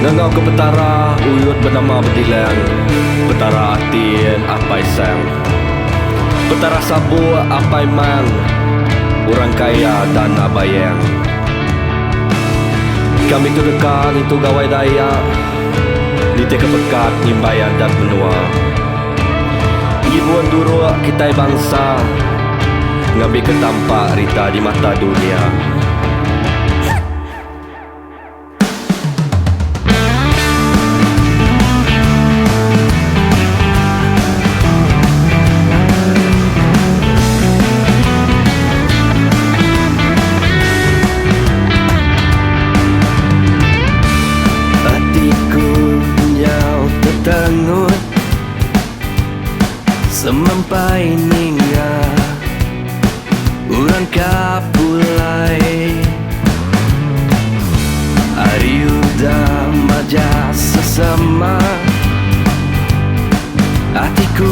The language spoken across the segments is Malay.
Ngangau ke petara uyut bernama betilang, petara atin apai sang, petara sabu apai mang, orang kaya dan abayang. Kami tu dekat itu gawai daya, nite kepekat nimbayan dan benua. Ibuan duru kita bangsa, ngambil ketampak rita di mata dunia. Semampai ningga urang kapulai hari udah maja sesama hatiku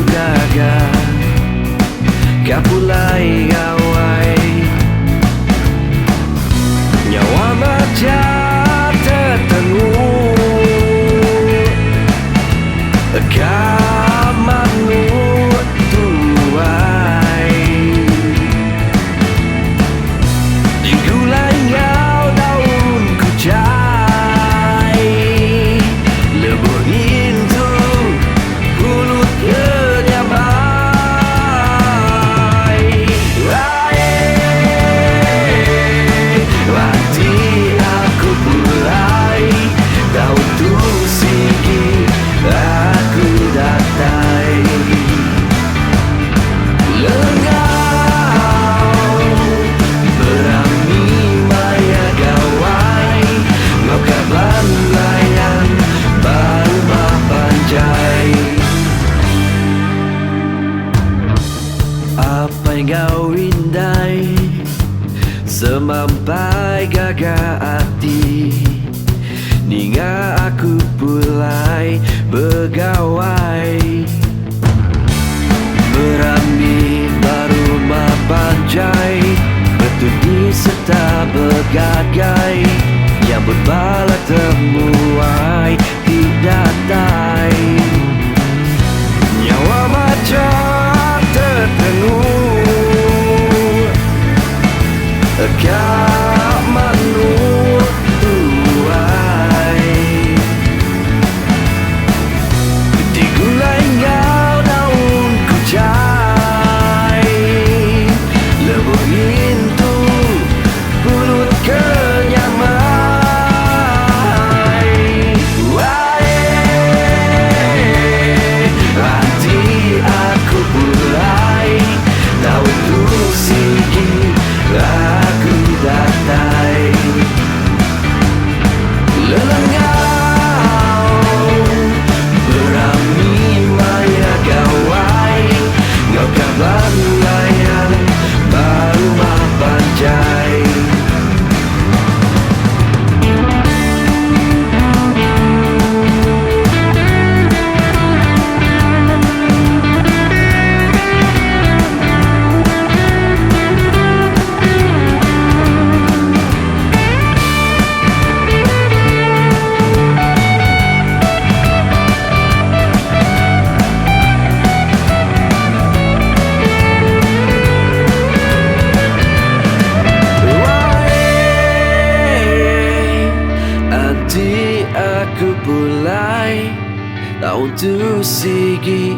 gagal kapulai gawai nyawa maja tertengu gawindai semampai gaga hati ninga aku pulai begawai berami baru mapanjai betudi serta begagai yang berbala temuai tidak tai nyawa macam tertengu Kamanu tuai di gulai ngau daun kucai lebur itu pulut kenyamai hati aku pulai daun tu sigi aku datai lelengau berami maya gawai ngau kabar layan baru mapanjai aku pulai tahun tu sigi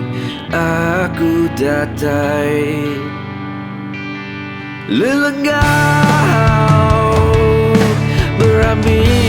aku datai lelengau berami